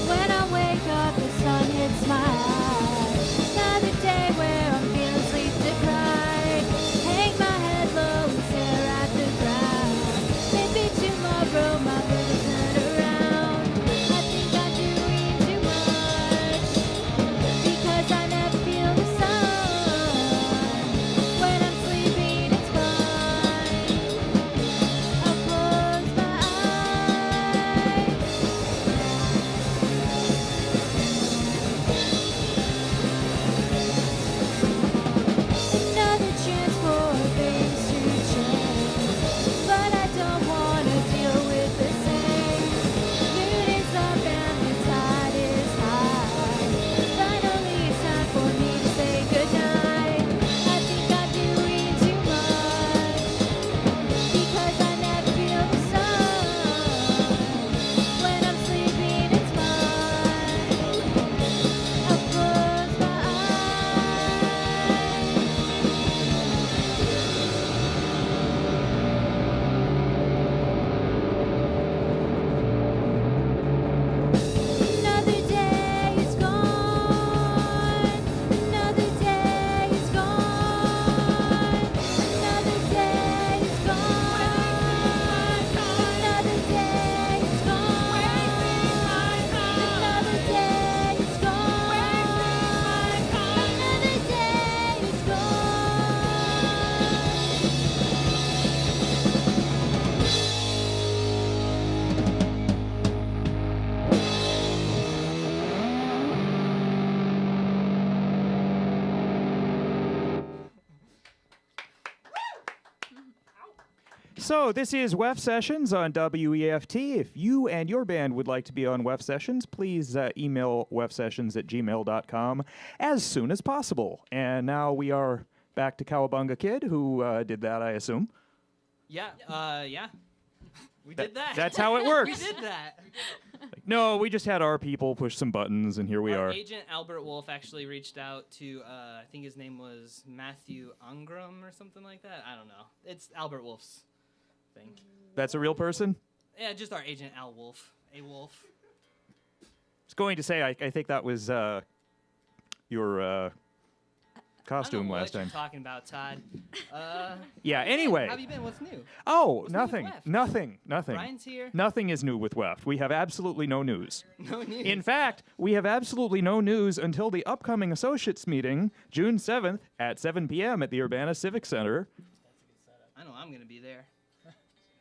When I wake up, the sun hits my eyes. Another day where I'm feeling sleep deprived. Hang my head low and stare at the ground. Maybe tomorrow my world will turn around. I think I'm doing too much because I never feel the sun. When I'm sleeping, it's fine. I'll close my eyes. Another chance for things to change, but I don't want to deal with the same. Moon is up and the tide is high. Finally, it's time for me to say goodnight. I think I'm doing too much because I never feel the sun. When I'm sleeping, it's fine. I'll close my eyes. Another day is gone. Another day is gone. Another day is gone. Another day is gone. Another day is gone. Another day is So this is WEFT Sessions on WEFT. If you and your band would like to be on WEFT Sessions, please email weftsessions@gmail.com as soon as possible. And now we are back to Kowabunga Kid, who did that, I assume. Yeah, yeah. We did that. That's how it works. We did that. No, we just had our people push some buttons, and here we Our are. agent Albert Wolf actually reached out to, I think his name was Matthew Ungram or something like that. I don't know. It's Albert Wolf's thing. That's a real person? Yeah, just our agent Al Wolf. A Wolf. I was going to say, I think that was your costume last I time. don't know what you're talking about, Todd. Yeah, anyway. How have you been? What's new? Oh, What's new with nothing. WEFT? Nothing. Nothing. Brian's here. Nothing is new with WEFT. We have absolutely no news. No news. In fact, we have absolutely no news until the upcoming Associates meeting, June 7th at 7 p.m. at the Urbana Civic Center. I know I'm going to be there.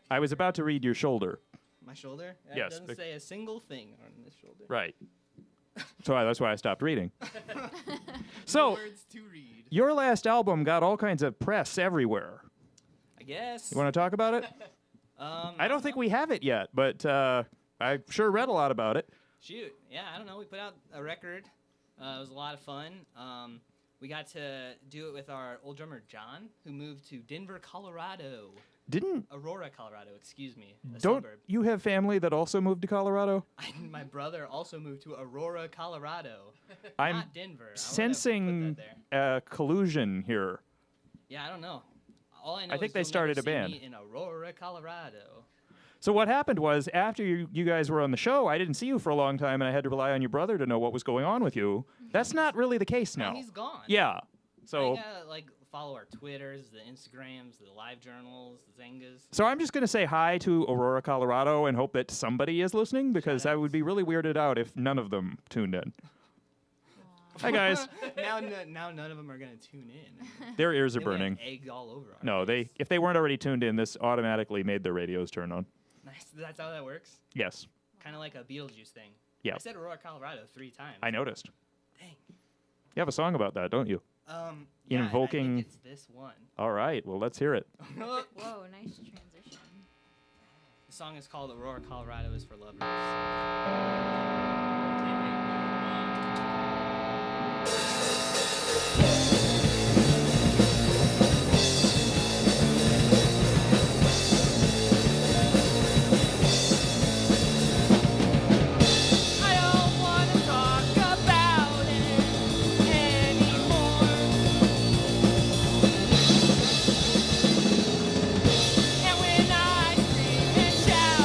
I was about to read your shoulder. My shoulder? That Yes, doesn't say a single thing on this shoulder. Right. So that's why I stopped reading. So, Words to read. your last album got all kinds of press everywhere. I guess. You want to talk about it? I don't think we have it yet, but I sure read a lot about it. Shoot. Yeah, I don't know. We put out a record. It was a lot of fun. We got to do it with our old drummer, John, who moved to Denver, Colorado. Aurora, Colorado, excuse me. A Don't suburb. you have family that also moved to Colorado? My brother also moved to Aurora, Colorado. I'm Not Denver. I wanna sensing put that there. collusion here. Yeah, I don't know. All I know I think is they you'll started never a see band. me in Aurora, Colorado. So what happened was, after you guys were on the show, I didn't see you for a long time, and I had to rely on your brother to know what was going on with you. That's not really the case now. And he's gone. Yeah. So You gotta follow our Twitters, the Instagrams, the live journals, the Zengas. So I'm just going to say hi to Aurora, Colorado, and hope that somebody is listening, because I would be really weirded out if none of them tuned in. Hi, guys. now none of them are gonna tune in. Their ears are Then we have burning. egg all over. Our No, face. if they weren't already tuned in, this automatically made their radios turn on. Nice. That's how that works. Yes. Kind of like a Beetlejuice thing. Yeah. I said Aurora, Colorado 3 times. I noticed. Dang. You have a song about that, don't you? Yeah, and Invoking- I think it's this one. All right. Well, let's hear it. Whoa, nice transition. The song is called Aurora, Colorado is for Lovers. I don't wanna talk about it anymore. And when I scream and shout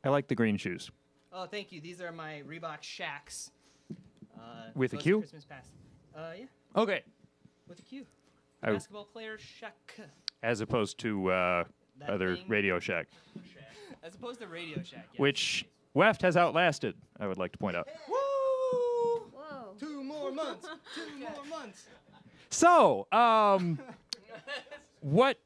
I like the green shoes. Oh, thank you. These are my Reebok Shacks. With a close to Q? Christmas past. Yeah, Okay. with a Q. I- Basketball player Shack. As opposed to That other thing. Radio Shack, As opposed to Radio Shack. Yes. which WEFT has outlasted, I would like to point out. Woo! Whoa. 2 more months. 2 more months. So, what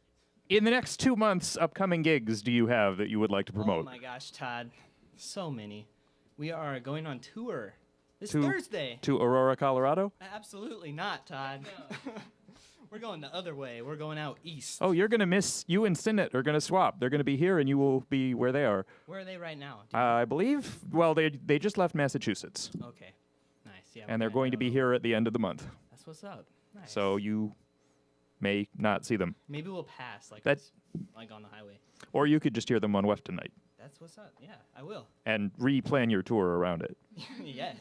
in the next 2 months upcoming gigs do you have that you would like to promote? Oh my gosh, Todd. So many. We are going on tour this To- Thursday. To Aurora, Colorado? Absolutely not, Todd. We're going the other way. We're going out east. Oh, you're gonna miss. You and Sinnett are gonna swap. They're gonna be here, and you will be where they are. Where are they right now? Do you I believe. Well, they just left Massachusetts, know? Okay. Nice. Yeah. and we're they're going to be here at the end of the month. That's what's up. Nice. So you may not see them, maybe we'll pass like That- like on the highway. or you could just hear them on WEFT tonight That's what's up. Yeah, I will. and replan your tour around it. Yes.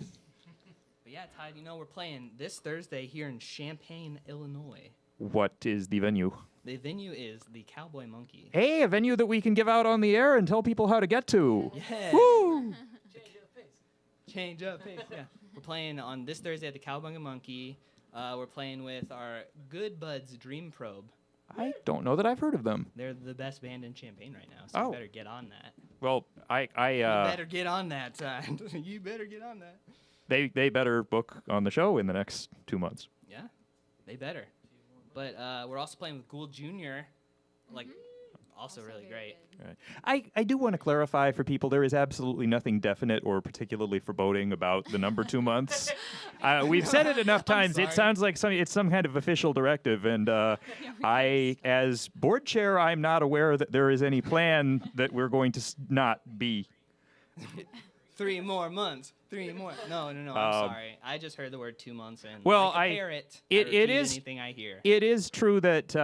But yeah, Todd, you know we're playing this Thursday here in Champaign, Illinois. What is the venue? The venue is the Cowboy Monkey. Hey, a venue that we can give out on the air and tell people how to get to. Yeah. Woo! Change up pace. Yeah. We're playing on this Thursday at the Cowabunga Monkey. We're playing with our good buds Dream Probe. I don't know that I've heard of them. They're the best band in Champaign right now, so Oh. you better get on that. Well, You better get on that, Todd. You better get on that. they better book on the show in the next 2 months. Yeah, they better. But we're also playing with Gould Jr., like, also really very great. good. Right. I do want to clarify for people there is absolutely nothing definite or particularly foreboding about the number 2 months. We've said it enough times. It sorry. sounds like it's some kind of official directive, and I, as board chair, I'm not aware that there is any plan that we're going to not be. 3 more months. 3 more. No, I'm sorry. I just heard the word 2 months, and Well, like a parrot, it I repeat is- anything I hear. It is true that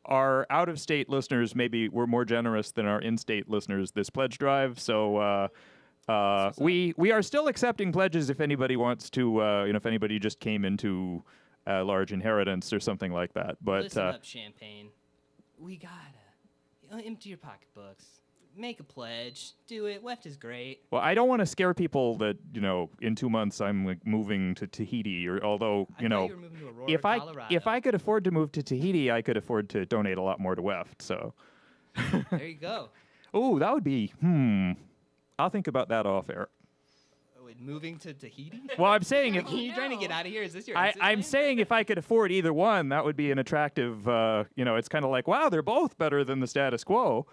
our out-of-state listeners maybe were more generous than our in-state listeners this pledge drive. So we are still accepting pledges if anybody wants to. If anybody just came into a large inheritance or something like that. But Listen up, Champaign. We gotta empty your pocketbooks. Make a pledge. Do it. WEFT is great. well, I don't want to scare people that in 2 months I'm like moving to Tahiti. Or although I thought you were moving to Aurora, if Colorado. I could afford to move to Tahiti, I could afford to donate a lot more to WEFT. So. There you go. Oh, that would be. I'll think about that off air. Wait, moving to Tahiti? Well, I'm saying if Are you trying to get out of here? Is this your I'm exit plan? saying if I could afford either one, that would be an attractive. It's kind of like, wow, they're both better than the status quo.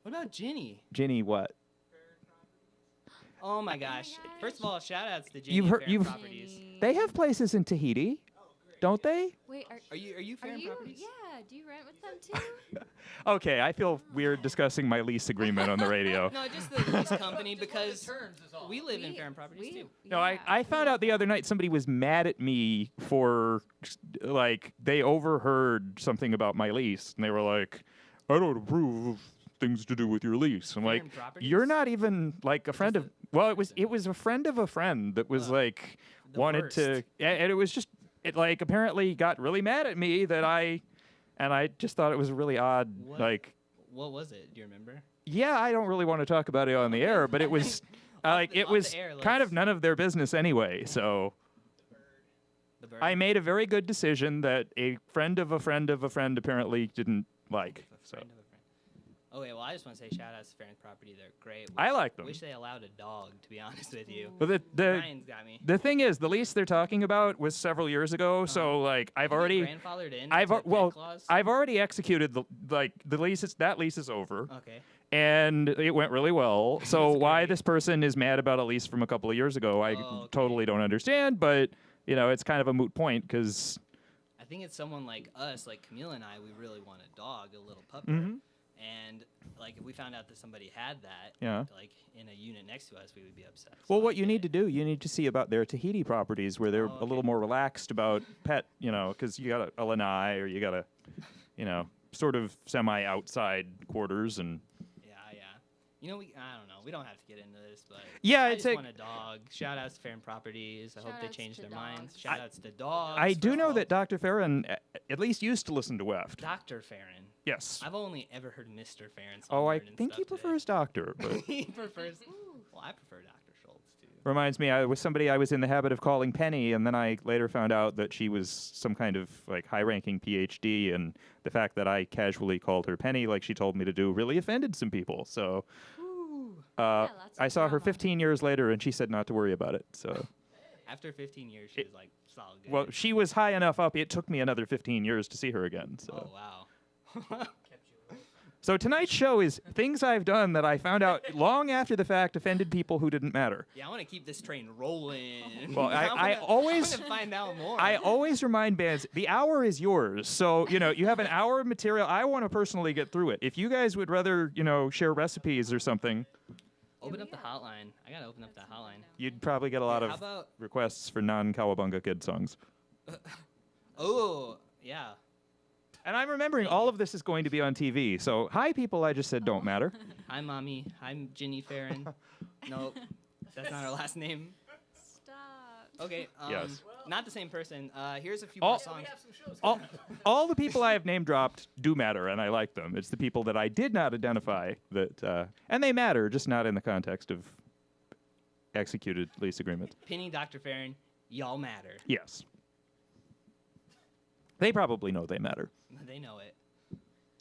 What about Ginny? Ginny, what? Oh my gosh. First of all, shout outs to Ginny You've and heard- Fair you've- Properties. They have places in Tahiti, don't they? Wait, Are you Fair are you? Properties? Yeah. Do you rent with them too? Okay, I feel weird discussing my lease agreement on the radio. No, just the lease company because we live in Fair Properties too. No, I found out the other night somebody was mad at me for, like, they overheard something about my lease, and they were like, I don't approve of things to do with your lease. I'm like, Fair properties? you're not even like a friend of. Well, it was a friend of a friend that was like the wanted worst. to, and it was just it like apparently got really mad at me that I just thought it was really odd. What? Like, What was it? Do you remember? yeah, I don't really want to talk about it on the air, but it was like the- it off was the air, kind of let's- none of their business anyway. So. The bird. I made a very good decision that a friend of a friend of a friend apparently didn't like. A So friend of a friend. Okay, well, I just want to say shout out to Farron's Property. They're great. I like them. Wish they allowed a dog, to be honest with you. but Ryan's got me. the thing is, the lease they're talking about was several years ago. So like I've You already grandfathered in. I've to al- the well pet clause? I've already executed the lease. That lease is over. Okay. And it went really well. So That's why great. this person is mad about a lease from a couple of years ago, I Oh, okay. totally don't understand. But it's kind of a moot point because I think it's someone like us, like Camille and I. We really want a dog, a little pupper. Mhm. And like if we found out that somebody had that, Yeah. like in a unit next to us, we would be upset. well, So what I you get need it. to do, you need to see about their Tahiti properties where they're Oh, a little okay. more relaxed about pet, because you got a lanai or you got a, sort of semi-outside quarters and. Yeah. I don't know. We don't have to get into this, but Yeah, I it's just like- want a dog. Shout outs to Farron Properties. I hope they Shout-outs change to their minds. dogs. Shout outs to dogs. I do first know of all. that Dr. Farron at least used to listen to WEFT. Dr. Farron. Yes. I've only ever heard Mr. Farron. So Oh, I'm I learning think he stuff today. prefers Doctor, but He prefers. Well, I prefer Dr. Schultz too. reminds me, I was somebody I was in the habit of calling Penny, and then I later found out that she was some kind of like high-ranking PhD, and the fact that I casually called her Penny, like she told me to do, really offended some people. So lots of I saw her drama. 15 years later, and she said not to worry about it. So, After 15 years, she was like solid good. well, she was high enough up. It took me another 15 years to see her again. So. Oh wow. So tonight's show is things I've done that I found out long after the fact offended people who didn't matter. Yeah, I want to keep this train rolling. Well, I always- I want to find out more. I always remind bands the hour is yours. So, you have an hour of material. I want to personally get through it. If you guys would rather, share recipes or something, Open up the hotline. I gotta open up the hotline. you'd probably get a lot How of about? requests for non-Kowabunga Kid songs. Oh yeah. And I'm remembering all of this is going to be on TV. So, hi, people I just said don't matter. Hi, mommy. I'm Ginny Farron. Nope, that's not her last name. Stop. Okay. Yes. Not the same person. Here's a few All- more songs. All the people I have name dropped do matter, and I like them. It's the people that I did not identify that, and they matter, just not in the context of executed lease agreements. Penny, Dr. Farron, y'all matter. Yes. They probably know they matter. They know it.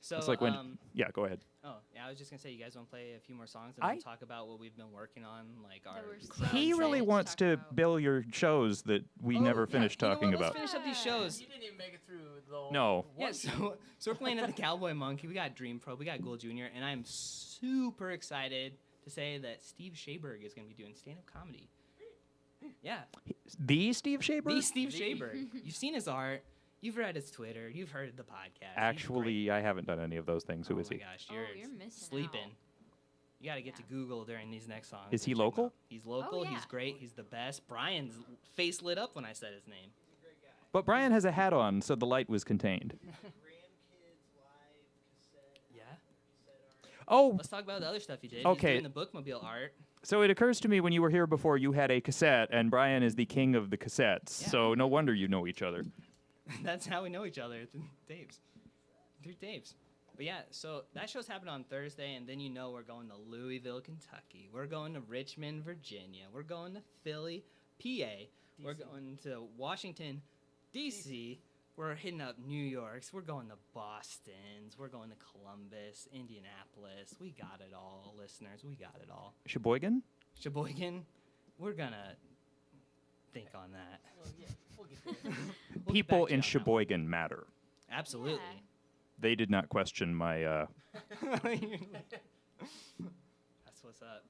So It's like when, yeah, go ahead. Oh, yeah, I was just gonna say, you guys want to play a few more songs and I- then talk about what we've been working on, like our. That we're crowd so He really excited to wants talk to about. bill your shows that we never yeah, finished you know talking what, about. Let's finish up these shows. You didn't even make it through the whole No. Yeah, one. so we're playing at the Cowboy Monkey. We got Dream Pro, we got Gold Jr., and I'm super excited to say that Steve Shaberg is gonna be doing stand-up comedy. Yeah, The Steve Shaber? the Steve Shaberg. You've seen his art. You've read his Twitter. You've heard the podcast. He's great. Actually, I haven't done any of those things. Who oh is my he? gosh, Oh, you're, you're missing sleeping. out. You got to get to Google during these next songs. Is and he check him local? out. He's local. yeah. He's great. He's the best. Brian's face lit up when I said his name. But Brian has a hat on, so the light was contained. Yeah. Oh, Let's talk about the other stuff he did. Okay. He's doing the bookmobile art. so it occurs to me when you were here before, you had a cassette, and Brian is the king of the cassettes. Yeah. So no wonder you know each other. That's how we know each other through tapes. Through tapes. But yeah, so that show's happening on Thursday, and then we're going to Louisville, Kentucky. We're going to Richmond, Virginia. We're going to Philly, PA. We're going to Washington, D.C. We're hitting up New York's. We're going to Boston's. We're going to Columbus, Indianapolis. We got it all, listeners. We got it all. Sheboygan? Sheboygan, we're going to think on that. Well, yeah, we'll get there. We'll get People back to in you on that one. Sheboygan matter. Absolutely. They did not question my. That's what's up.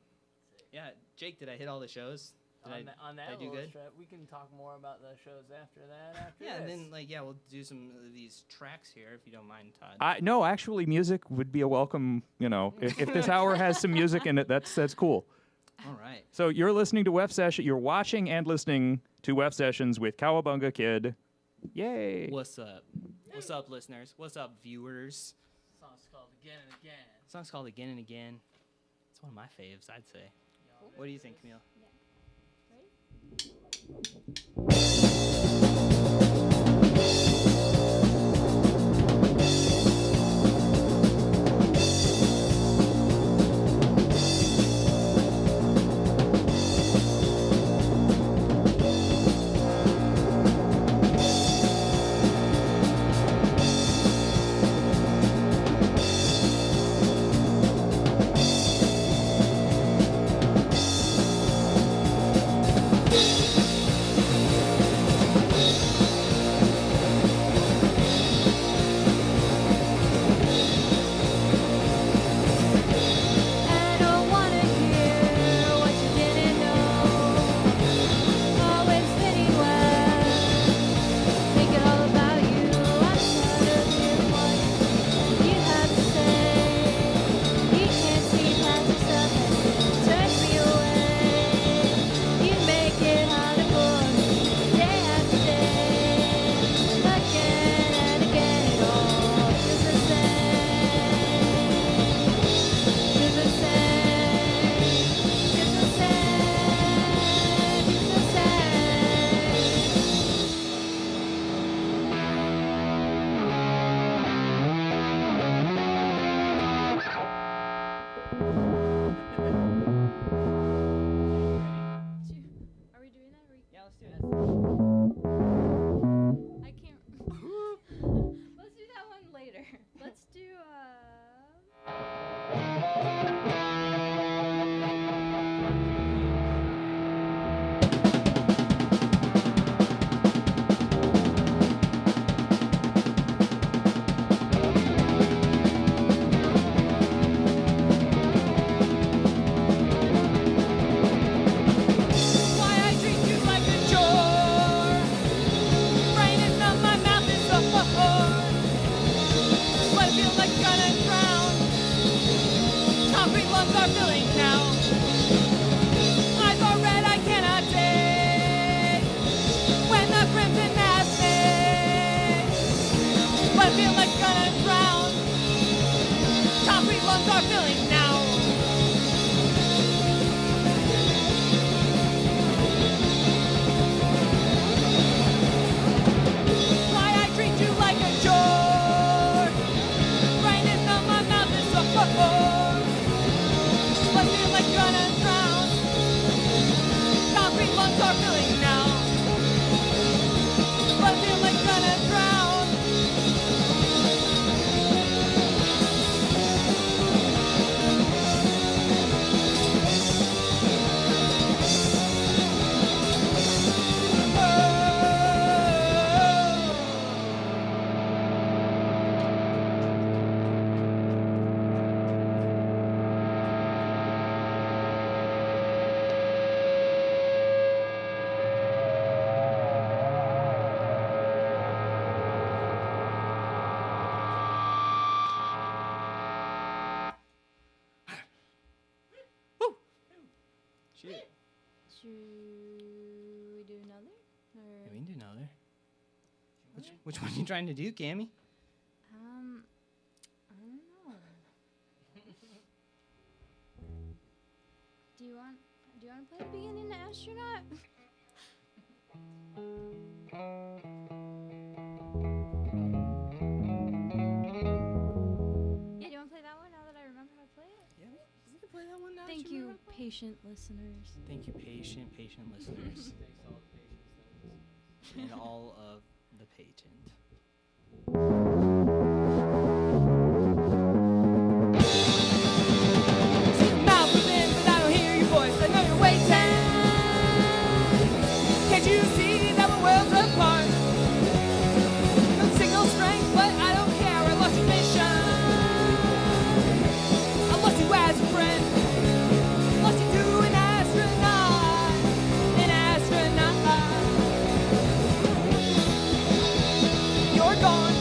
Yeah, Jake, did I hit all the shows? Did on that did I do little good? strap, we can talk more about the shows after that. After Yeah, and this. then we'll do some of these tracks here if you don't mind, Todd. No, actually, music would be a welcome. If this hour has some music in it, that's cool. All right. So you're listening to WEF Session. You're watching and listening to WEF Sessions with Kowabunga Kid. Yay! What's up? What's up, listeners? What's up, viewers? Song's called Again and Again. song's called Again and Again. It's one of my faves, I'd say. What do you think, Camille? Which one are you trying to do, Cammy? I don't know. Do you want to play the beginning of Astronaut? Yeah, do you want to play that one now that I remember how to play it? Yeah, we can play that one now. Thank you, patient listeners. Thank you, patient listeners. And all of the patent. Mouth within, but I don't hear your voice. I know you're waiting. Can't you see that we're worlds apart? No signal strength, but I don't care. I lost your mission. I lost you as a friend. Lost you to an astronaut. An astronaut. You're gone.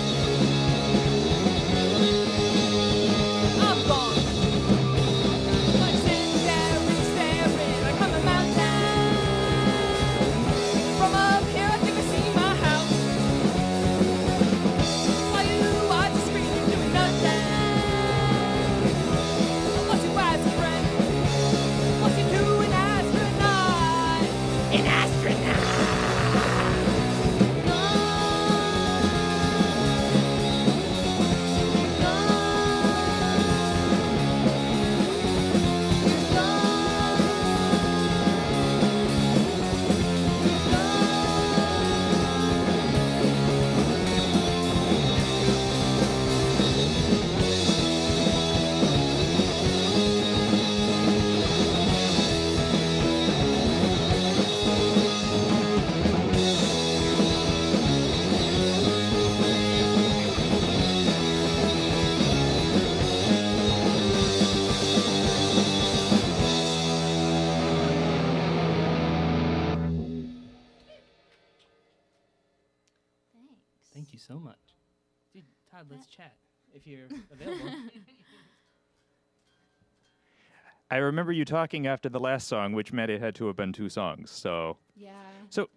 Thank you so much. Dude, Todd, let's chat if you're available. I remember you talking after the last song, which meant it had to have been 2 songs. So, Yeah.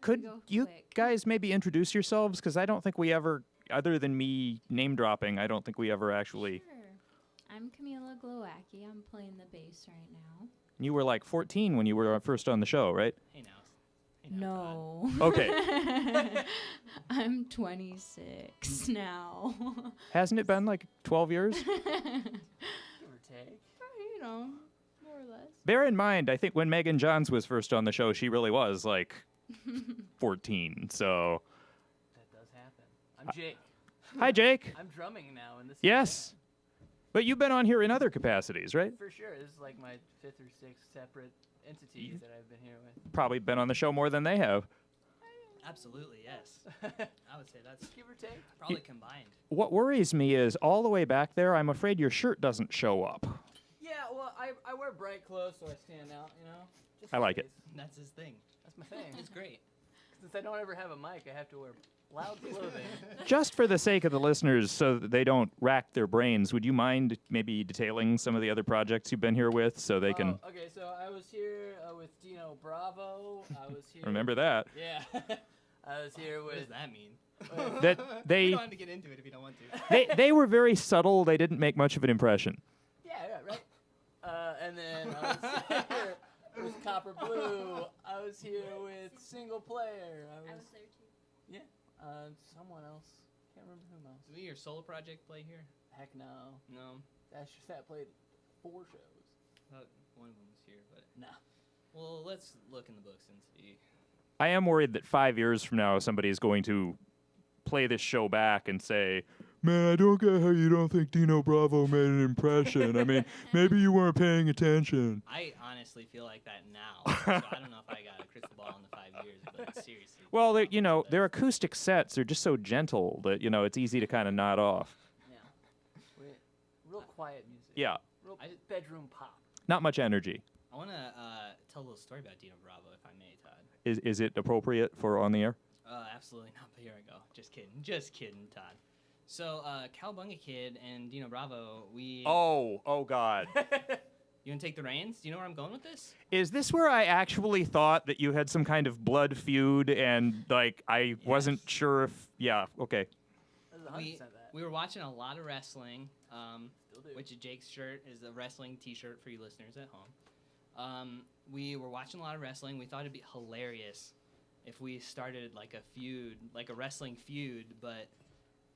could Go you quick. guys maybe introduce yourselves? Because I don't think we ever, other than me name dropping, I don't think we ever actually. Sure. I'm Camila Glowacki. I'm playing the bass right now. You were like 14 when you were first on the show, right? Hey now. Hey now, Todd. No. Okay. I'm 26 now. Hasn't it been like 12 years? Give or take. You know, more or less. Bear in mind, I think when Megan Johns was first on the show, she really was like 14. So, That does happen. I'm Jake. hi, Jake. I'm drumming now in this. Yes. band. But you've been on here in other capacities, right? For sure. This is like my 5th or 6th separate entities that I've been here with. Probably been on the show more than they have. Absolutely, yes. I would say that's Give or take. probably combined. What worries me is all the way back there, I'm afraid your shirt doesn't show up. Yeah, well, I wear bright clothes so I stand out, you know? Just I in like it. case. That's his thing. That's my thing. It's great. Since I don't ever have a mic, I have to wear loud clothing. Just for the sake of the listeners, so that they don't rack their brains, would you mind maybe detailing some of the other projects you've been here with so they can Okay, so I was here with Dino Bravo. I was here. remember that? Yeah. I was here What does with. that mean? That We they don't have to get into it if you don't want to. they were very subtle. They didn't make much of an impression. Yeah, right. And then I was here with Copper Blue. I was here with Single Player. I was there too. Yeah. Someone else. Can't remember who else. Do your solo project play here? Heck no. No. That played 4 shows. Thought one of them was here, but No. well, let's look in the books and see. I am worried that 5 years from now, somebody is going to play this show back and say, "Man, I don't get how you don't think Dino Bravo made an impression. I mean, maybe you weren't paying attention." I honestly feel like that now. So I don't know if I got a crystal ball in the 5 years, but seriously. Well, their acoustic sets are just so gentle that it's easy to kind of nod off. Yeah. Real quiet music. Yeah, Real I just- bedroom pop. not much energy. I want to tell a little story about Dino Bravo, if I may, Todd. Is it appropriate for on the air? Absolutely not, but here I go. Just kidding, Todd. So, Kowabunga Kid and Dino Bravo, Oh God. You want to take the reins? Do you know where I'm going with this? Is this where I actually thought that you had some kind of blood feud and I wasn't sure if okay. This is 100% that. We were watching a lot of wrestling, Still do. which Jake's shirt is a wrestling T-shirt for you listeners at home. We were watching a lot of wrestling. We thought it'd be hilarious if we started like a feud, like a wrestling feud, but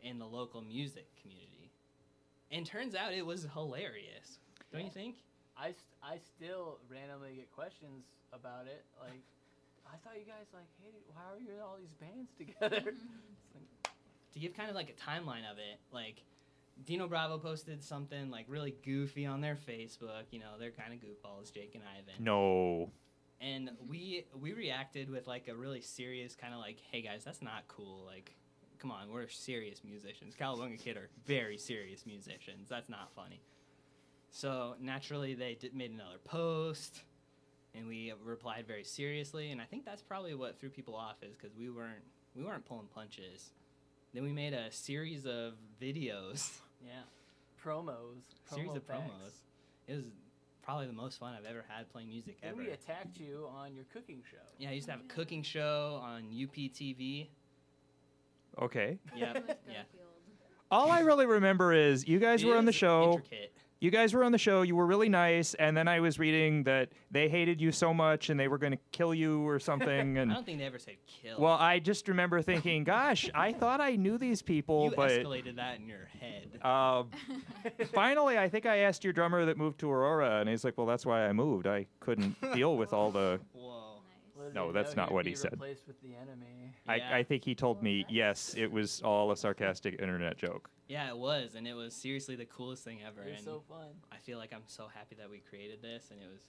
in the local music community. And turns out it was hilarious. Don't you think? I still randomly get questions about it. Like, I thought you guys hey, how are you in all these bands together? It's like, To give kind of like a timeline of it, like Dino Bravo posted something like really goofy on their Facebook. They're kind of goofballs, Jake and Ivan. No. And we reacted with like a really serious kind of like, hey guys, that's not cool. Like, come on, we're serious musicians. Kowabunga Kid are very serious musicians. That's not funny. So naturally, they made another post, and we replied very seriously. And I think that's probably what threw people off, is because we weren't pulling punches. Then we made a series of videos. yeah. Promos. Series of packs. promos. It was probably the most fun I've ever had playing music Then ever. we attacked you on your cooking show. Yeah, I used to have a cooking show on UPTV. Okay. Yep, With yeah. Garfield. All I really remember is you guys were on the It is show. intricate. You guys were on the show. You were really nice, and then I was reading that they hated you so much and they were going to kill you or something. I And don't think they ever said kill. well, I just remember thinking, "Gosh, I thought I knew these people, you but." escalated that in your head. Finally, I think I asked your drummer that moved to Aurora, and he's like, "Well, that's why I moved. I couldn't deal with all the." Whoa. Nice. Little No, did that's know not he'd what be he said. Replaced with the enemy. Yeah. I think he told me, yes, it was all a sarcastic internet joke. Yeah, it was, and it was seriously the coolest thing ever. It was And so fun. I feel like I'm so happy that we created this, and it was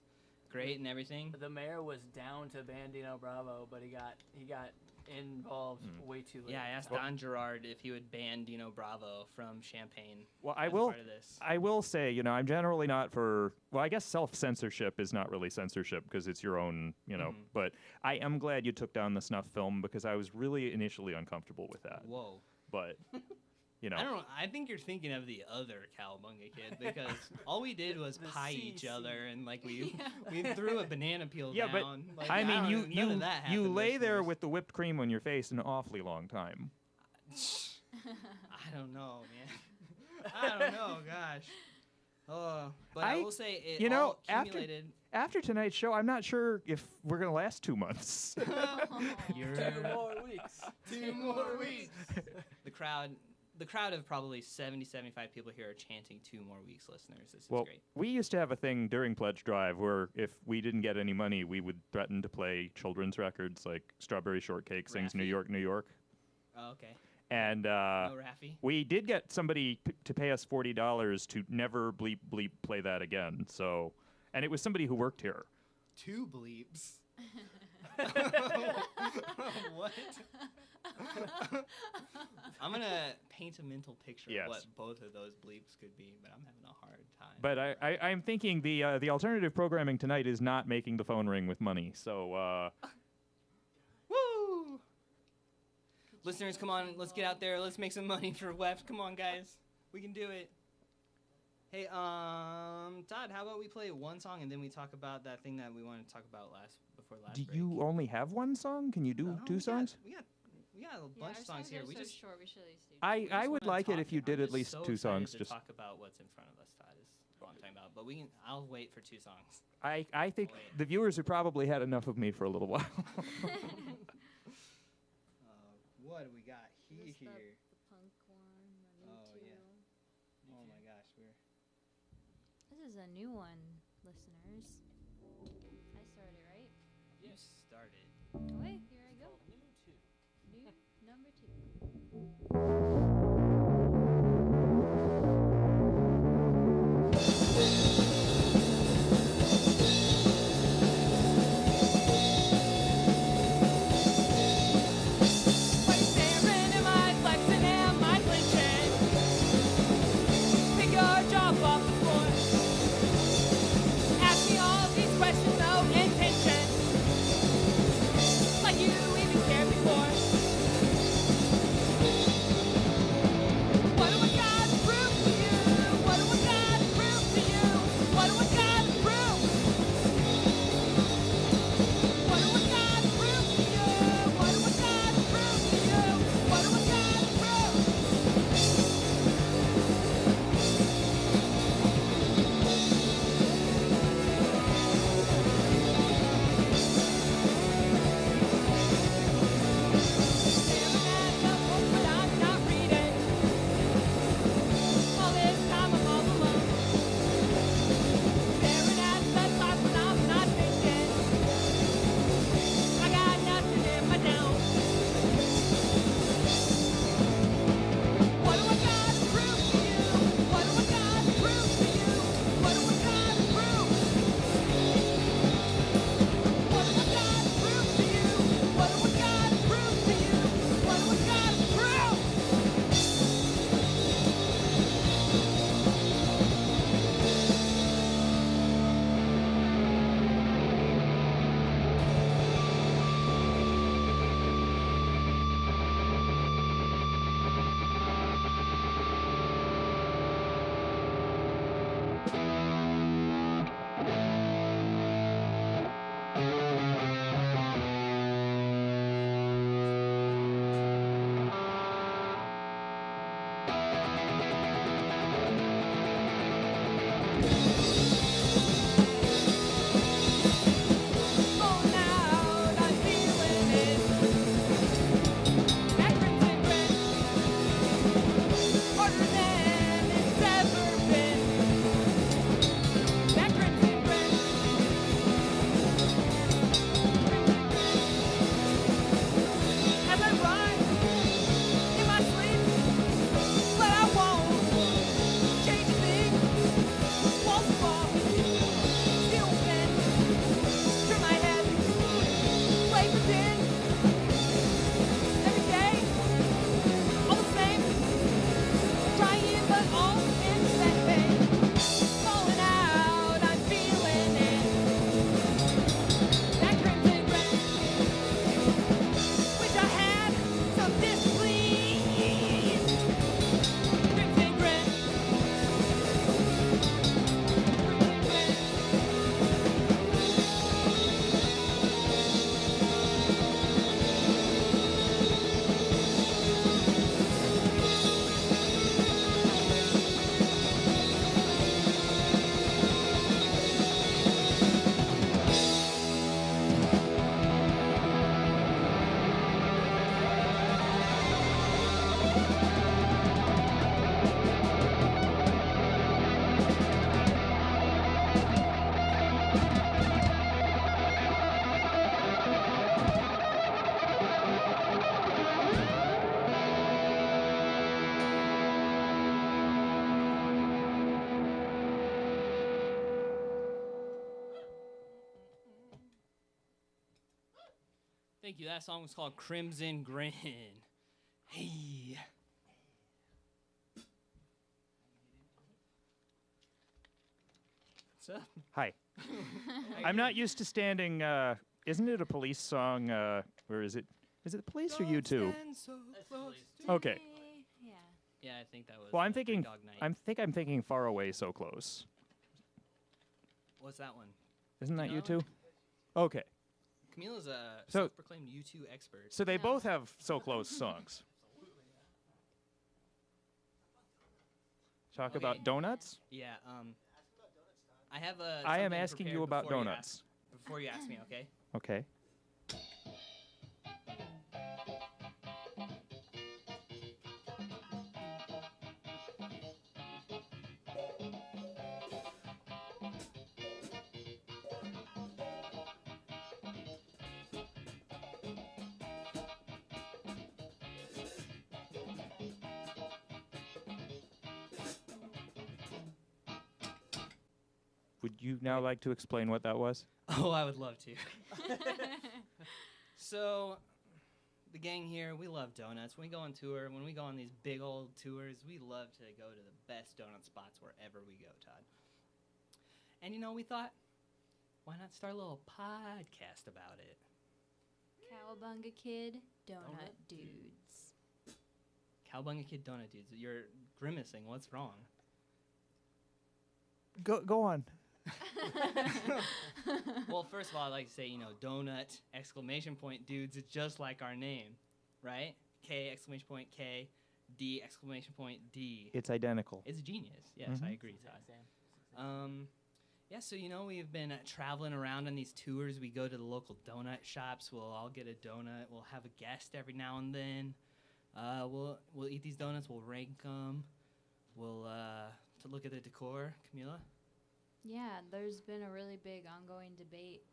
great and everything. The mayor was down to Bandino Bravo, but he got involved way too late. Yeah, I asked Don Gerard if he would ban Dino Bravo from Champaign. Well, I as will. Part of this. I will say, I'm generally not for. Well, I guess self-censorship is not really censorship because it's your own, But I am glad you took down the snuff film because I was really initially uncomfortable with that. Whoa. but you know. I don't know. I think you're thinking of the other Kowabunga kid because all we did was pie each other and like we threw a banana peel Yeah, but down. Like, I mean, none of that you happened, lay there listeners. with the whipped cream on your face an awfully long time. I don't know, man. I don't know, gosh. Oh, but I will say it you know, all accumulated. After tonight's show, I'm not sure if we're going to last 2 months. 2 more weeks. 2 more weeks. The crowd of probably 70, 75 people here are chanting 2 more weeks, listeners. This is great. We used to have a thing during Pledge Drive where if we didn't get any money, we would threaten to play children's records like Strawberry Shortcake sings New York, New York. Oh, okay. And No Raffy. we did get somebody to pay us $40 to never bleep bleep play that again. So, and it was somebody who worked here. 2 bleeps. What? I'm gonna paint a mental picture of what both of those bleeps could be, but I'm having a hard time. But I'm thinking the alternative programming tonight is not making the phone ring with money. So. Woo! Listeners, come on, let's get out there. Let's make some money for WEFT. Come on, guys. We can do it. Hey, Todd, how about we play one song and then we talk about that thing that we wanted to talk about before last Do break? you only have one song? Can you do 2 songs? We got a bunch of songs here. Are We so just short. We should at least do. I would like it if you did at least 2 songs. Just talk about what's in front of us, Todd. Is what I'm talking about. But I'll wait for 2 songs. I think the viewers have probably had enough of me for a little while. What do we got here? The punk one, the new two. Yeah. Oh my gosh, This is a new one, listeners. I started, right? you started. Oh, wait, here I go. New 2. New number 2. Like you even cared before. Thank you. That song was called Crimson Grin. Hey. What's up? Hi. I'm not used to standing. Isn't it a police song? Or is it? Is it the police or you two? Okay. Yeah. Yeah, I think that was. Well, I'm thinking. Dog Night. I'm thinking Far Away, So Close. What's that one? Isn't that know you that two? Okay. Camila's a So- self-proclaimed U2 expert. So they No. both have So Close songs. Talk Okay. about donuts? Yeah. I have a. I am something asking you prepared about before donuts. Before you ask me, okay? Okay. Would you now like to explain what that was? Oh, I would love to. So, the gang here, we love donuts. When we go on tour, when we go on these big old tours, we love to go to the best donut spots wherever we go, Todd. And we thought, why not start a little podcast about it? Cowabunga Kid, Donut Dudes. Cowabunga Kid Donut Dudes, you're grimacing. What's wrong? Go on. Well, first of all, I'd like to say, donut, exclamation point, dudes, it's just like our name, right? K, exclamation point, K, D, exclamation point, D. It's identical. It's genius. Yes, Mhm. I agree, Todd. Yeah, so, we've been traveling around on these tours. We go to the local donut shops. We'll all get a donut. We'll have a guest every now and then. We'll eat these donuts. We'll rank them. We'll to look at the decor. Camila? Yeah, there's been a really big ongoing debate.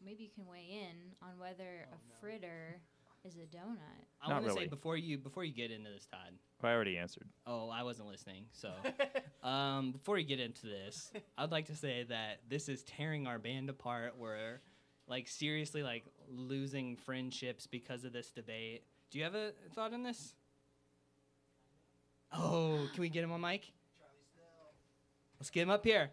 Maybe you can weigh in on whether a fritter is a donut. I Not want to say really. before you get into this, Todd. I already answered. Oh, I wasn't listening. So, before you get into this, I'd like to say that this is tearing our band apart. We're seriously losing friendships because of this debate. Do you have a thought on this? Oh, can we get him on mic? Let's get him up here.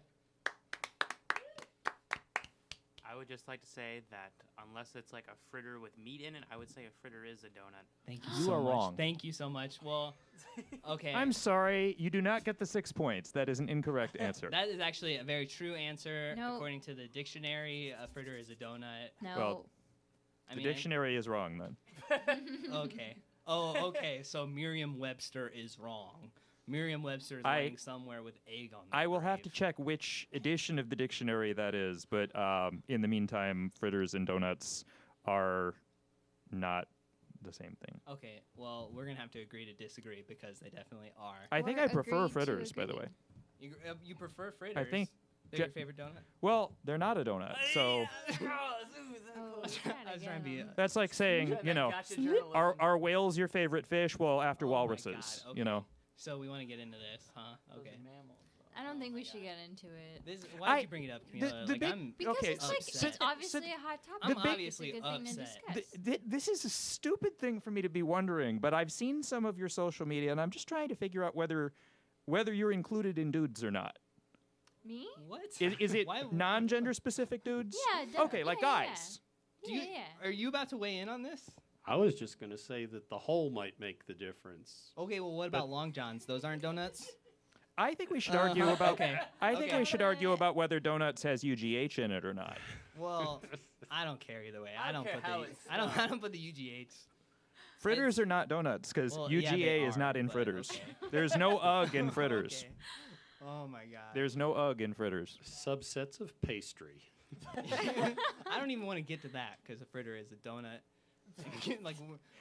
I would just like to say that unless it's like a fritter with meat in it, I would say a fritter is a donut. Thank you You so are much. wrong. Thank you so much. Well, okay. I'm sorry, you do not get the 6 points. That is an incorrect answer. That is actually a very true answer. No. According to the dictionary, a fritter is a donut. No. Well, I the mean, dictionary is wrong then. Okay. Oh, okay. So Merriam-Webster is wrong. Merriam-Webster is I- writing somewhere with egg on the I will have to grave. check which edition of the dictionary that is, but in the meantime, fritters and donuts are not the same thing. Okay, well, we're going to have to agree to disagree because they definitely are. I think Or I prefer agree to fritters, by the agree. way. You prefer fritters? think They're ge- your favorite donut? Well, they're not a donut, so Oh, I was trying to be... that's like saying, Gotcha journalism. are whales your favorite fish? Well, after Oh my walruses, God, you know. okay. So we want to get into this, huh? Those are Okay. mammals, though. I don't think we should get into it. Why I- did you bring it up, Camila? the big- I'm Because Okay, it's so- upset. it's obviously a hot topic. I'm It's a obviously good thing to upset. discuss. This is a stupid thing for me to be wondering, but I've seen some of your social media, and I'm just trying to figure out whether you're included in dudes or not. Me? What? Is it Why- non-gender specific dudes? Yeah. Okay, like yeah, guys. Do you, Yeah. Are you about to weigh in on this? I was just going to say that the hole might make the difference. Okay, well, what about Long Johns? Those aren't donuts? I think we should argue about. Okay. I think okay. we should argue about whether donuts has UGH in it or not. Well, I don't care either way. I don't care put how the it's I don't spelled. put the UGH. Fritters are not donuts because Well, yeah, UGA they is are, not in but fritters. okay. There's no UG in fritters. Okay. Oh my god. There's no UG in fritters. Subsets of pastry. I don't even want to get to that because a fritter is a donut. Like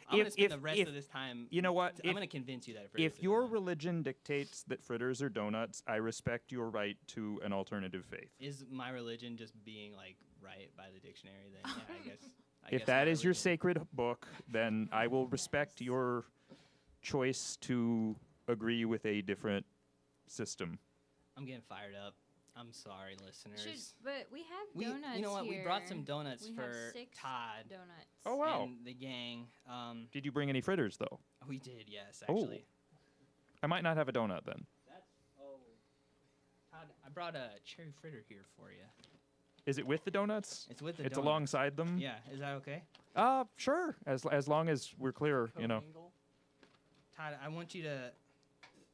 I'm gonna spend the rest of this time. You know what? I'm gonna convince you that a fritter is If a your donut. religion dictates that fritters are donuts, I respect your right to an alternative faith. Is my religion just being right by the dictionary? Then yeah, I guess. If that is your sacred book, then I will respect your choice to agree with a different system. I'm getting fired up. I'm sorry, listeners. But we have donuts You know what? here. We brought some donuts We for have 6 Todd donuts. Oh, wow. and the gang. Did you bring any fritters, though? We did, yes, Oh. actually. I might not have a donut then. Todd, I brought a cherry fritter here for you. Is it with the donuts? It's with the It's donuts. alongside them? Yeah, is that okay? Sure. As long as we're clear, you know. Commingle. Todd, I want you to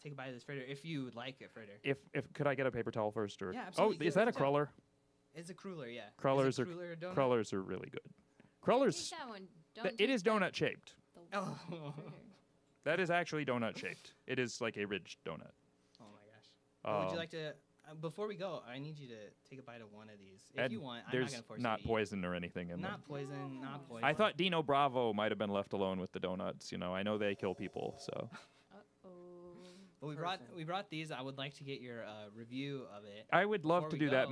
take a bite of this fritter if you would like a fritter. If could I get a paper towel first, or Yeah, absolutely. Oh, is Get a that a paper towel. cruller? It's a cruller, yeah. Crullers is a are cruller a donut? crullers are really good. Take Crullers. that one. Don't It take is the- donut shaped. the Oh. fritter. That is actually donut shaped. It is like a ridged donut. Oh my gosh. Would you Um, like to? Before we go, I need you to take a bite of one of these. If and you want, I'm not there's gonna force not you to poison or anything eat. in them. Not poison. Not poison. I thought Dino Bravo might have been left alone with the donuts. You know, I know they kill people, so Uh-oh. But person. we brought these. I would like to get your review of it. I would love Before to we do that. go-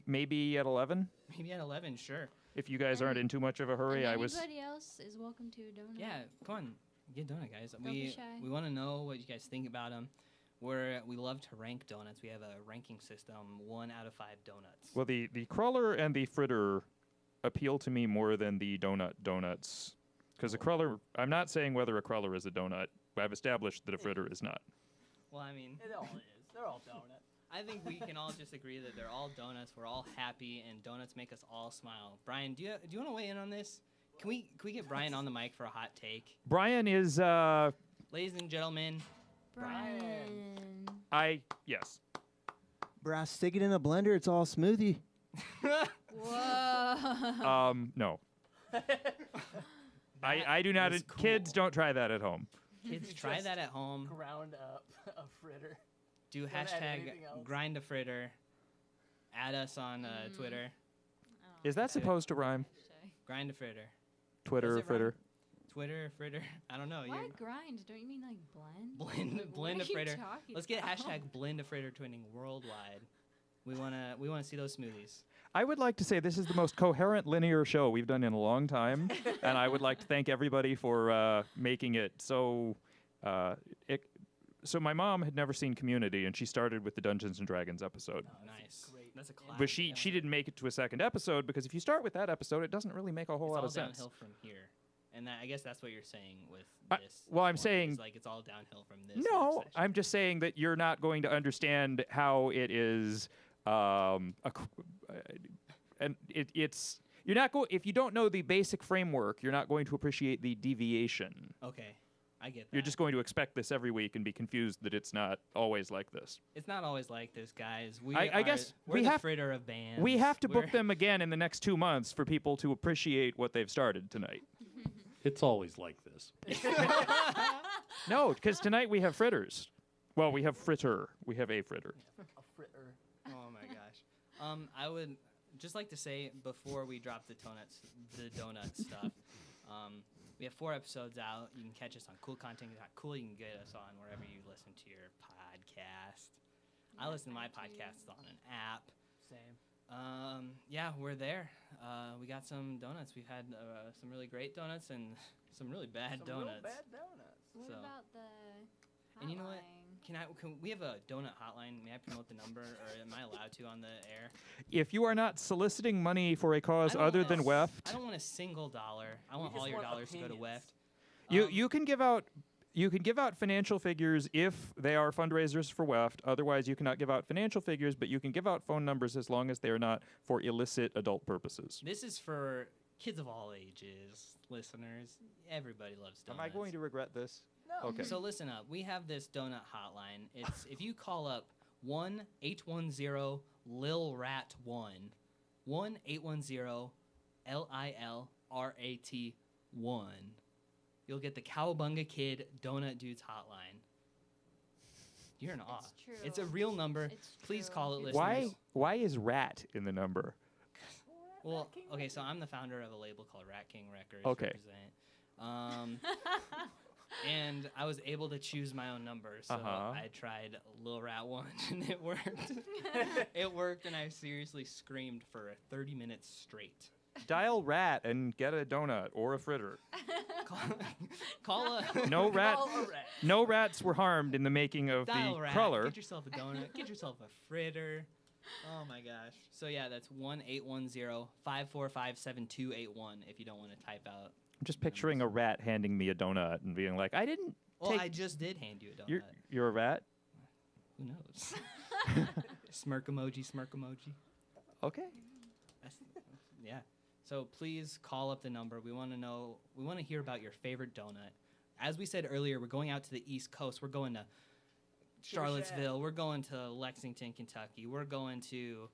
Maybe at 11, Maybe at 11, sure. if you guys aren't And- in too much of a hurry. And I was. anybody else is welcome to a donut. Yeah, come on, get a donut, guys. be shy. We want to know what you guys think about them. We love to rank donuts. We have a ranking system, 1 out of 5 donuts. Well, the cruller and the fritter appeal to me more than the donuts, because a cruller. I'm not saying whether a cruller is a donut. I've established that a fritter is not. Well, I mean, It all is. They're all donuts. I think we can all just agree that they're all donuts. We're all happy, and donuts make us all smile. Brian, do you want to weigh in on this? Can we get Brian on the mic for a hot take? Brian is. Ladies and gentlemen, Brian. Yes. Bruh, stick it in a blender. It's all smoothie. Whoa. No. I do not. is Kids, cool. don't try that at home. kids, try Just that at home. Ground up a fritter. Do Don't add hashtag anything else. grind a fritter. Add us on Twitter. Is that supposed to rhyme? Grind a fritter. Twitter Does it fritter. Twitter fritter. I don't know. Why You're grind? Don't you mean like blend? blend Like, blend a what are you fritter. talking Let's get about? hashtag blend a fritter twinning worldwide. We wanna see those smoothies. I would like to say this is the most coherent linear show we've done in a long time, and I would like to thank everybody for making it so. So my mom had never seen Community, and she started with the Dungeons and Dragons episode. Nice. great. That's a classic. But she didn't make it to a second episode because if you start with that episode, it doesn't really make a whole It's lot all of sense. downhill from here. And I guess that's what you're saying with I- this. well, I'm one, saying- is like it's all downhill from this. No, next session. I'm just saying that you're not going to understand how it is. And it's you're not if you don't know the basic framework, you're not going to appreciate the deviation. Okay, I get that. You're just going to expect this every week and be confused that it's not always like this. It's not always like this, guys. I guess we're we the have- fritter of bands. We have to book We're- them again in the next 2 months for people to appreciate what they've started tonight. It's always like this. No, because tonight we have fritters. Well, we have fritter. We have a fritter. A fritter. Oh my gosh. I would just like to say before we drop the donut stuff. We have 4 episodes out. You can catch us on coolcontent.cool. You can get us on wherever you listen to your podcast. I listen to my podcasts on an app. Same. Yeah, we're there. We got some donuts. We've had some really great donuts and some really bad Some real donuts. bad donuts. What So- about the And you know what? hotline? Can we have a donut hotline? May I promote the number, or am I allowed to on the air? If you are not soliciting money for a cause I don't other want than a WEFT, I don't want a single dollar. I want just all your want dollars to go to opinions. WEFT. you can give out financial figures if they are fundraisers for WEFT. Otherwise, you cannot give out financial figures, but you can give out phone numbers as long as they are not for illicit adult purposes. This is for kids of all ages, listeners. Everybody loves donuts. to regret this? No. Okay. So listen up. We have this donut hotline. It's if you call up 1-810-LIL-RAT-1, 1-810-LILRAT-1, you'll get the Kowabunga Kid Donut Dudes hotline. You're in awe. It's true. It's a real number. It's Please true. call it, listeners. Why is rat in the number? Well, okay, so I'm the founder of a label called Rat King Records. Okay. Represent. And I was able to choose my own number, so I tried Lil Rat 1, and it worked. It worked, and I seriously screamed for 30 minutes straight. Dial rat and get a donut or a fritter. Call a No rat. Call a rat. No rats were harmed in the making of dial the rat. cruller. Get yourself a donut. Get yourself a fritter. Oh my gosh. So yeah, that's 1-810-545-7281 if you don't want to type out. I'm just picturing a rat handing me a donut and being like, I didn't Well, take... I just did hand you a donut. You're a rat? Who knows? Smirk emoji, smirk emoji. Okay. Yeah. So please call up the number. We want to know. We want to hear about your favorite donut. As we said earlier, we're going out to the East Coast. We're going to Charlottesville. We're going to Lexington, Kentucky. We're going to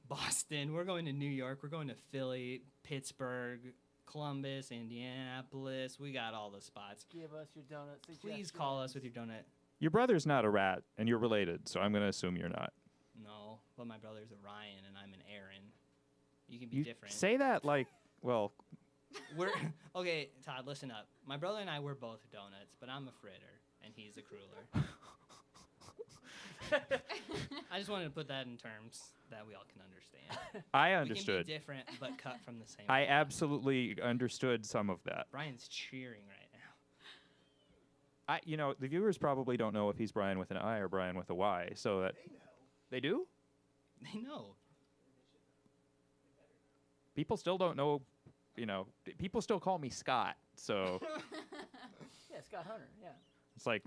Boston. We're going to New York. We're going to Philly, Pittsburgh, Columbus, Indianapolis. We got all the spots. Give us your donut suggestions. Please call us with your donut. Your brother's not a rat, and you're related, so I'm going to assume you're not. No, but my brother's a Ryan, and I'm an Aaron. You can be different. Say that like, well... We're okay, Todd, listen up. My brother and I, we're both donuts, but I'm a fritter, and he's a cruller. I just wanted to put that in terms that we all can understand. I understood. We can be different, but cut from the same I cloth. absolutely understood some of that. Brian's cheering right now. The viewers probably don't know if he's Brian with an I or Brian with a Y, so that... They do? They know. People still don't know, people still call me Scott, so... Yeah, Scott Hunter, yeah. It's like,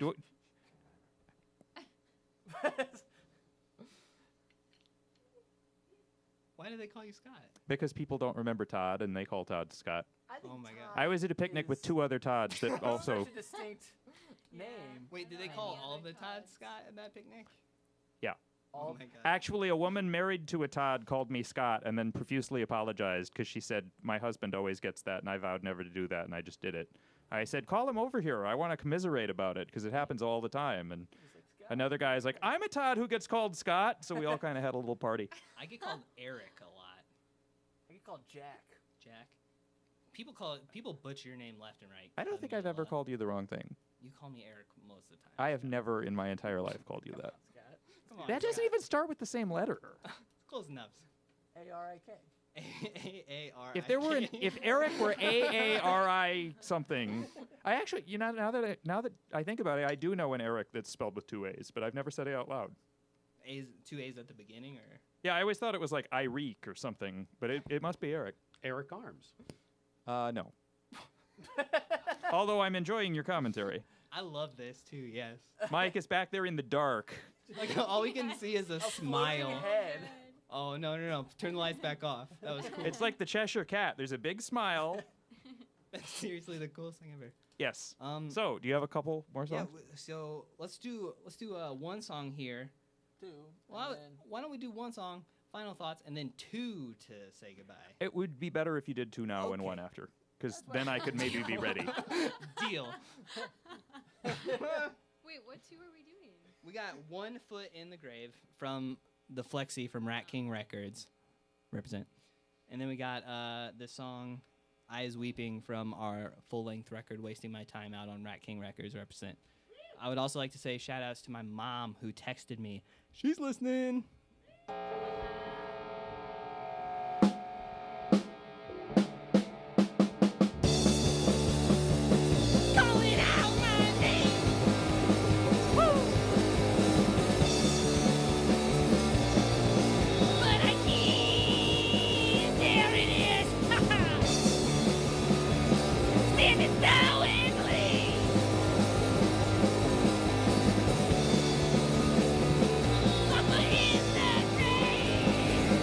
Why do they call you Scott? because people don't remember Todd, and they call Todd Scott. I think Oh my God. I was at a picnic with 2 other Todds that also... Such a distinct name. Wait, did they call all of the Todds Scott at that picnic? Yeah. Oh my God. Actually, a woman married to a Todd called me Scott and then profusely apologized because she said, my husband always gets that, and I vowed never to do that, and I just did it. I said, call him over here. I want to commiserate about it because it happens all the time. And another guy's like, I'm a Todd who gets called Scott. So we all kind of had a little party. I get called Eric a lot. I get called Jack. Jack. People butcher your name left and right. I don't think I've ever called you the wrong thing. You call me Eric most of the time. I have never in my entire life called you that. Scott. Come on. That doesn't even start with the same letter. Close enough. A-R-I-K. A-A-R-I-K. If Eric were A-A-R-I something, I actually, now that I think about it, I do know an Eric that's spelled with 2 A's, but I've never said it out loud. 2 A's at the beginning, or? Yeah, I always thought it was like Irique or something, but it must be Eric. Eric Arms. No. Although I'm enjoying your commentary. I love this too. Yes. Mike is back there in the dark. Like all we can see is a smile. Head. Oh no! Turn the lights back off. That was cool. It's like the Cheshire Cat. There's a big smile. That's seriously the coolest thing ever. Yes. So, do you have a couple more Yeah. songs? So let's do one song here. Well, why don't we do one song, final thoughts, and then 2 to say goodbye. It would be better if you did 2 now and 1 after, because then I could maybe be ready. Deal. Wait, what 2 are we doing? We got One Foot in the Grave from the Flexi from Rat King Records. Represent. And then we got the song Eyes Weeping from our full-length record, Wasting My Time, out on Rat King Records. Represent. I would also like to say shout-outs to my mom who texted me. She's listening. Calling out my name. Woo! But I can't. There it is. Standing so and bleed. Mama in the grave.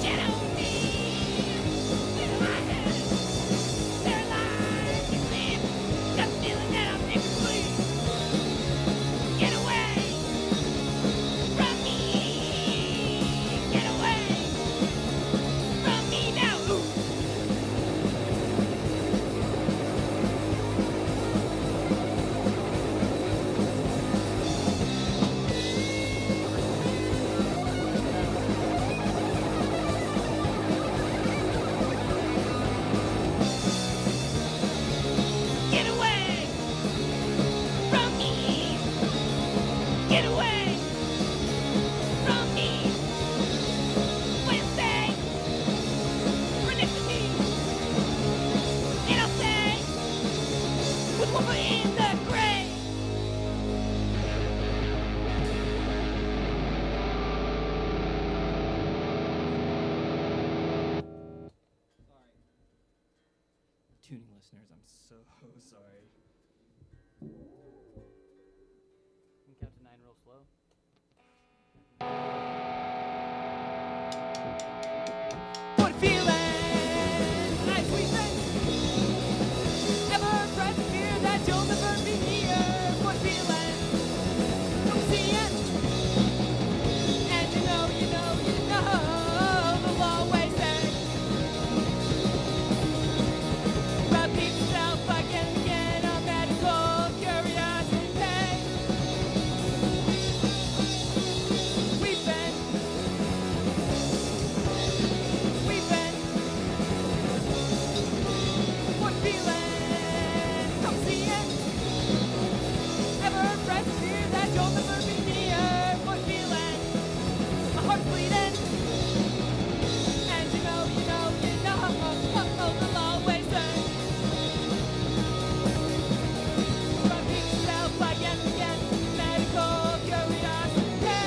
Get on me. tuning listeners, I'm so sorry. You can count to 9 real slow. What a feeling! Nice weekend! Ever fresh fear that you'll never be here? What a feeling! Don't see it! And you know, the law always says repeat yourself again and again, a medical curiosity. We've been what feeling? Come see it. Ever fresh fear that you'll never be near? What feeling? My heart's bleeding. And you know, the law always says repeat yourself again and again, medical curiosity.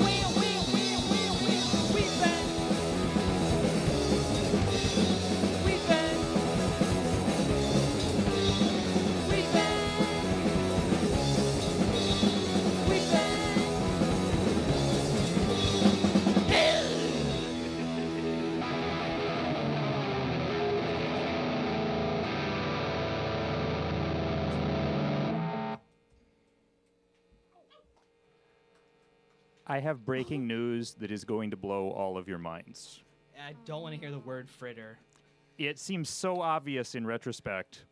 We've been We've been I have breaking news that is going to blow all of your minds. I don't want to hear the word fritter. It seems so obvious in retrospect,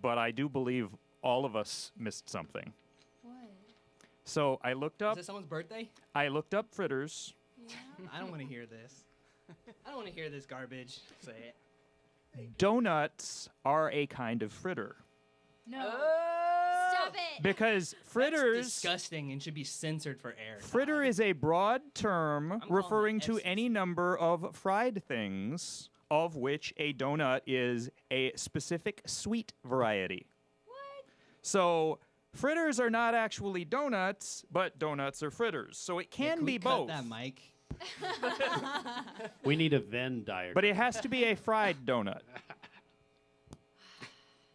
but I do believe all of us missed something. What? So I looked Is up it someone's birthday? fritters. Yeah. I don't want to hear this. I don't want to hear this garbage. Say it. Donuts are a kind of fritter. No. Stop it. Because That's fritters, disgusting and should be censored for air. fritter is a broad term calling referring it to F's. any number of fried things, of which a donut is a specific sweet variety. What? So fritters are not actually donuts, but donuts are fritters. So it can be both. Cut that, Mike. We need a Venn diagram. But it has to be a fried donut.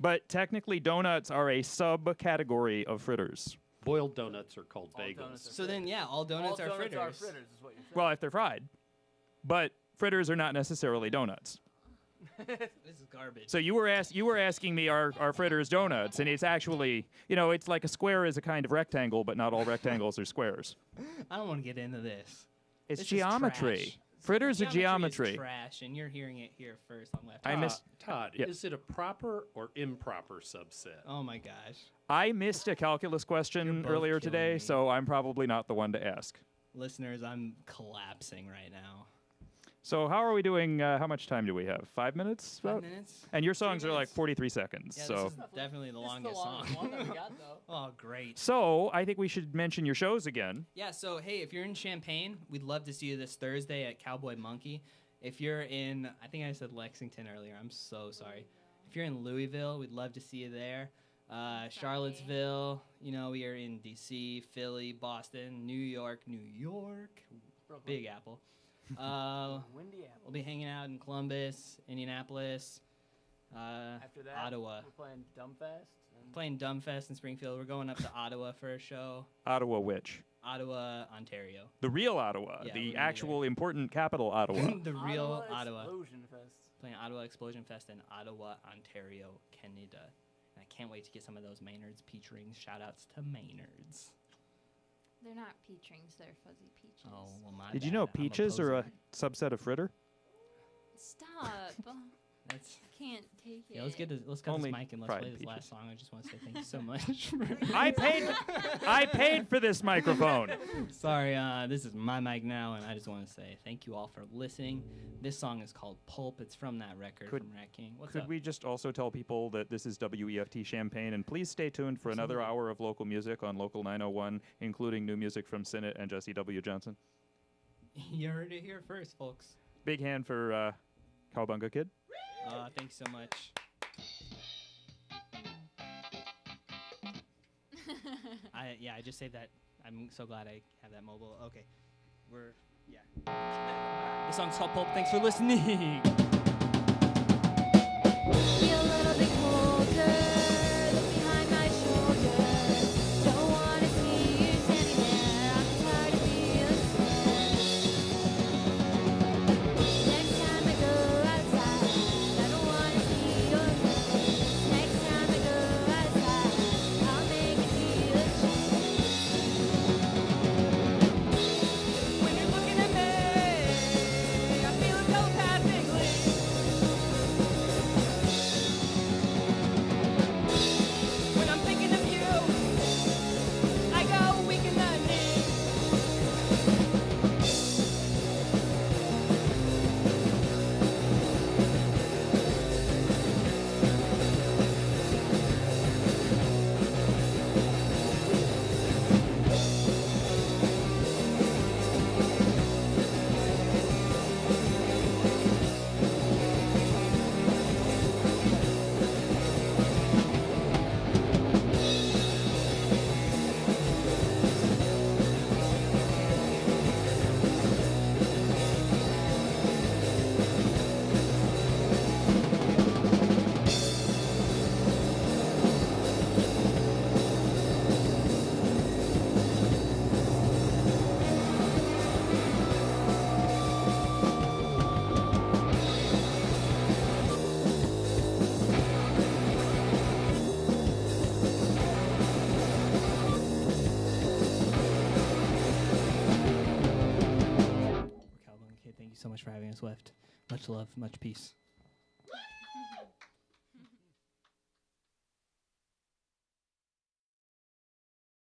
But technically, donuts are a subcategory of fritters. Boiled donuts are called All bagels. donuts are So then, yeah, all donuts all are donuts fritters. are fritters, is what you're saying. Well, if they're fried. But fritters are not necessarily donuts. This is garbage. So you were asking me are fritters donuts, and it's actually, it's like a square is a kind of rectangle, but not all rectangles are squares. I don't want to get into this. It's This is geometry. trash. Fritters are Is geometry. trash, and you're hearing it here first on Left. I missed. Todd, Yeah. is it a proper or improper subset? Oh my gosh, I missed a calculus You're question both earlier killing today, me. so I'm probably not the one to ask. listeners, I'm collapsing right now. So how are we doing? How much time do we have? 5 minutes? 5 about? minutes? And your songs are like minutes. 43 seconds. Yeah, so. this is definitely the This is longest the longest song. one that we got, though. Oh, great. So I think we should mention your shows again. Yeah, so hey, if you're in Champaign, we'd love to see you this Thursday at Cowboy Monkey. If you're in, I think I said Lexington earlier, I'm so sorry. If you're in Louisville, we'd love to see you there. Charlottesville, we are in DC, Philly, Boston, New York, Brooklyn. Big Apple. Windy Apple. We'll be hanging out in Columbus, Indianapolis, After that, Ottawa. we're playing Dumbfest. And Playing Dumbfest in Springfield. We're going up to Ottawa for a show. Ottawa which? Ottawa, Ontario. The real Ottawa. Yeah, we're the gonna be actual there. important capital Ottawa. The real Ottawa. Explosion Fest. Playing Ottawa Explosion Fest in Ottawa, Ontario, Canada. And I can't wait to get some of those Maynard's peach rings. Shout outs to Maynard's. They're not peach rings, they're fuzzy peaches. Oh, well, my Did you bad. know I'm peaches are a poser. subset of fritter? Stop. That's, I can't take it. yeah, let's cut Only this mic and let's fried play this peaches. last song. I just want to say thank you so much. I paid for this microphone. Sorry, this is my mic now, and I just want to say thank you all for listening. This song is called Pulp. It's from that record Could- from Rat King. What's Could up? we just also tell people that this is WEFT Champaign, and please stay tuned for another Absolutely. hour of local music on Local 901, including new music from Sinnott and Jesse W. Johnson. You heard it here first, folks. Big hand for Kowabunga Kid. Thanks so much. I just saved that. I'm so glad I have that mobile. Okay, the song's called Pulp. Thanks for listening. for having us, WEFT. Much love, much peace.